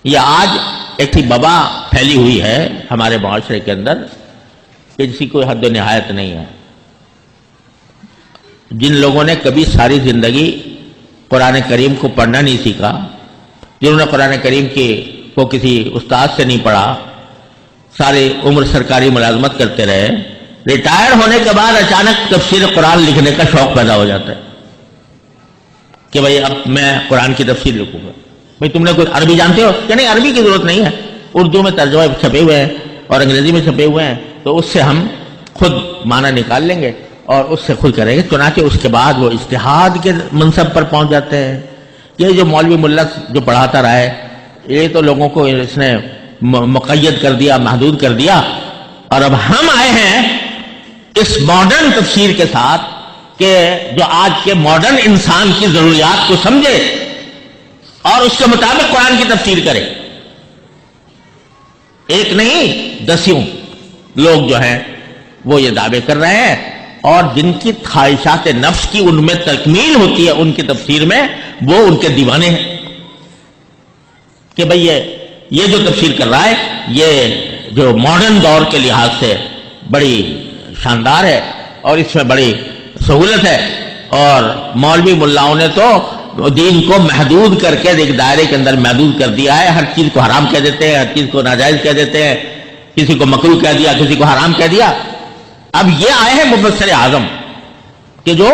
یہ آج ایک ہی وبا پھیلی ہوئی ہے ہمارے معاشرے کے اندر کہ جس کی کوئی حد و نہایت نہیں ہے. جن لوگوں نے کبھی ساری زندگی قرآن کریم کو پڑھنا نہیں سیکھا، جنہوں نے قرآن کریم کو کسی استاد سے نہیں پڑھا، ساری عمر سرکاری ملازمت کرتے رہے، ریٹائر ہونے کے بعد اچانک تفسیر قرآن لکھنے کا شوق پیدا ہو جاتا ہے کہ بھائی اب میں قرآن کی تفسیر لکھوں گا. بھائی تم نے کوئی عربی جانتے ہو کہ نہیں؟ عربی کی ضرورت نہیں ہے، اردو میں ترجمے چھپے ہوئے ہیں اور انگریزی میں چھپے ہوئے ہیں، تو اس سے ہم خود معنی نکال لیں گے اور اس سے خود کریں گے. چنانچہ اس کے بعد وہ اجتہاد کے منصب پر پہنچ جاتے ہیں. یہ جو مولوی ملا جو پڑھاتا رہا ہے، یہ تو لوگوں کو اس نے مقید کر دیا، محدود کر دیا. اور اب ہم آئے ہیں اس ماڈرن تفسیر کے ساتھ کہ جو آج کے ماڈرن انسان کی ضروریات کو سمجھے اور اس کے مطابق قرآن کی تفسیر کرے. ایک نہیں دسیوں لوگ جو ہیں وہ یہ دعوے کر رہے ہیں، اور جن کی خواہشات نفس کی ان میں تکمیل ہوتی ہے ان کی تفسیر میں، وہ ان کے دیوانے ہیں کہ بھئی یہ جو تفسیر کر رہا ہے یہ جو ماڈرن دور کے لحاظ سے بڑی شاندار ہے اور اس میں بڑی سہولت ہے. اور مولوی ملاؤں نے تو دین کو محدود کر کے ایک دائرے کے اندر محدود کر دیا ہے. ہر چیز کو حرام کہہ دیتے ہیں، ہر چیز کو ناجائز کہہ دیتے ہیں، کسی کو مکروہ کہہ دیا، کسی کو حرام کہہ دیا. اب یہ آئے ہیں مفسر اعظم کہ جو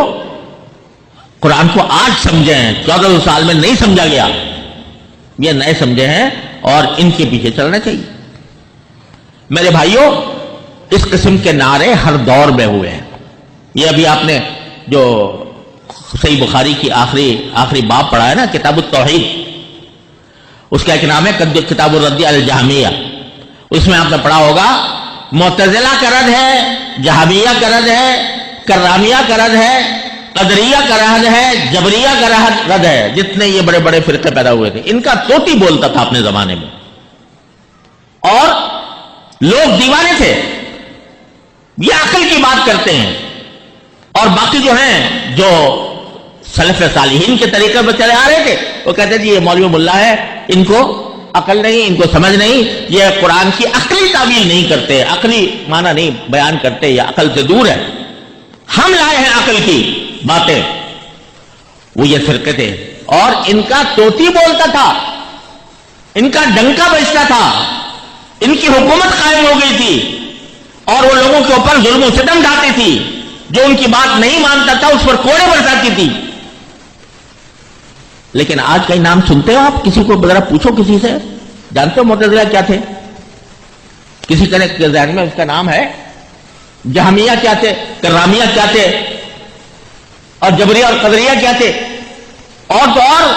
قرآن کو آج سمجھے ہیں، 1400 سال میں نہیں سمجھا گیا، یہ نئے سمجھے ہیں اور ان کے پیچھے چلنا چاہیے. میرے بھائیوں، اس قسم کے نعرے ہر دور میں ہوئے ہیں. یہ ابھی آپ نے جو صحیح بخاری کی آخری باب پڑھا ہے نا، کتاب التوحید، اس کا ایک نام ہے کتاب الرد علی الجہمیہ. اس میں آپ نے پڑھا ہوگا معتزلہ کا رد ہے، جہمیہ کا رد ہے، کرامیہ کا رد ہے، قدریہ کا رد ہے، جبریہ کا رد ہے. جتنے یہ بڑے بڑے فرقے پیدا ہوئے تھے، ان کا طوطی بولتا تھا اپنے زمانے میں اور لوگ دیوانے تھے. یہ عقل کی بات کرتے ہیں. اور باقی جو ہیں جو سلف صالحین کے طریقے پر چلے آ رہے تھے، وہ کہتے تھے یہ مولوی ملا ہے، ان کو عقل نہیں، ان کو سمجھ نہیں، یہ قرآن کی عقلی تعبیر نہیں کرتے، عقلی معنی نہیں بیان کرتے، یہ عقل سے دور ہے. ہم لائے ہیں عقل کی باتیں. وہ یہ فرقے تھے اور ان کا طوطی بولتا تھا، ان کا ڈنکا بجتا تھا، ان کی حکومت قائم ہو گئی تھی اور وہ لوگوں کے اوپر ظلم و ستم ڈھاتی تھی. جو ان کی بات نہیں مانتا تھا اس پر کوڑے برساتی تھی. لیکن آج کئی نام سنتے ہو آپ؟ کسی کو ذرا پوچھو، کسی سے جانتے ہو معتزلہ کیا تھے؟ کسی کے ذہن میں اس کا نام ہے؟ جہمیہ کیا تھے؟ کرامیہ کیا تھے؟ اور جبریہ اور قدریہ کیا تھے؟ اور تو اور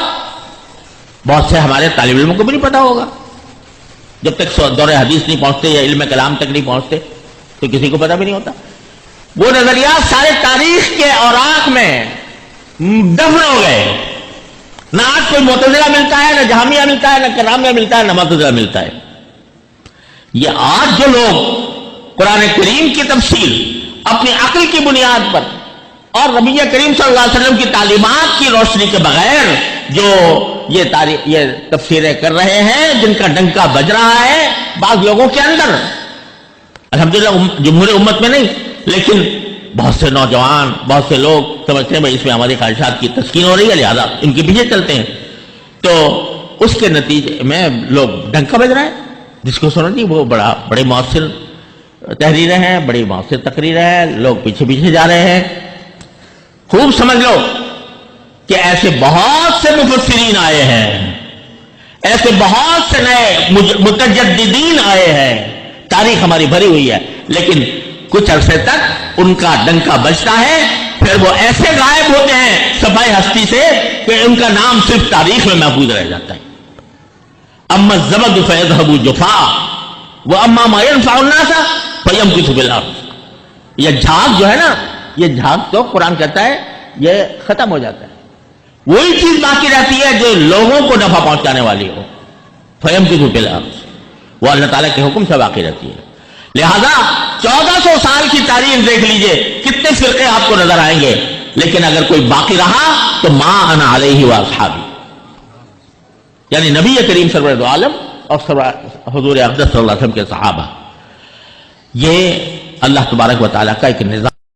بہت سے ہمارے طالب علموں کو بھی نہیں پتا ہوگا. جب تک دور حدیث نہیں پہنچتے یا علم کلام تک نہیں پہنچتے تو کسی کو پتا بھی نہیں ہوتا. وہ نظریات سارے تاریخ کے اوراق میں دفن ہو گئے. نہ آج کوئی معتزلہ ملتا ہے، نہ جہمیہ ملتا ہے، نہ کرامیہ ملتا ہے، نہ معتزلہ ملتا ہے. یہ آج جو لوگ قرآن کریم کی تفسیر اپنی عقل کی بنیاد پر اور نبی کریم صلی اللہ علیہ وسلم کی تعلیمات کی روشنی کے بغیر جو یہ تفسیریں کر رہے ہیں، جن کا ڈنکا بج رہا ہے بعض لوگوں کے اندر، الحمدللہ جمہور امت میں نہیں، لیکن بہت سے نوجوان، بہت سے لوگ سمجھتے ہیں بھائی اس میں ہماری خواہشات کی تسکین ہو رہی ہے، لہذا ان کے پیچھے چلتے ہیں. تو اس کے نتیجے میں لوگ ڈنکا بج رہے ہیں. جس کو سنو جی وہ بڑے مؤثر تحریریں ہیں، بڑی مؤثر تقریریں ہیں، لوگ پیچھے پیچھے جا رہے ہیں. خوب سمجھ لو کہ ایسے بہت سے مفسرین آئے ہیں، ایسے بہت سے نئے متجددین آئے ہیں. تاریخ ہماری بھری ہوئی ہے، لیکن کچھ عرصے تک ان کا ڈنکا بجتا ہے، پھر وہ ایسے غائب ہوتے ہیں صفحہ ہستی سے کہ ان کا نام صرف تاریخ میں محفوظ رہ جاتا ہے. اما الزبد فیذهب جفاء واما ما ينفع الناس فيمكث بالارض. یہ جھاگ جو ہے نا، یہ جھاگ تو قرآن کہتا ہے یہ ختم ہو جاتا ہے. وہی چیز باقی رہتی ہے جو لوگوں کو نفع پہنچانے والی ہو. فیمکث بالارض، وہ اللہ تعالیٰ کے حکم سے باقی رہتی ہے. لہذا 1400 سال کی تاریخ دیکھ لیجئے، کتنے فرقے آپ کو نظر آئیں گے، لیکن اگر کوئی باقی رہا تو ما انا علیہ واصحابی. یعنی نبی کریم سرور دو عالم اور حضور اقدس صلی اللہ علیہ وسلم کے صحابہ. یہ اللہ تبارک و تعالیٰ کا ایک نظام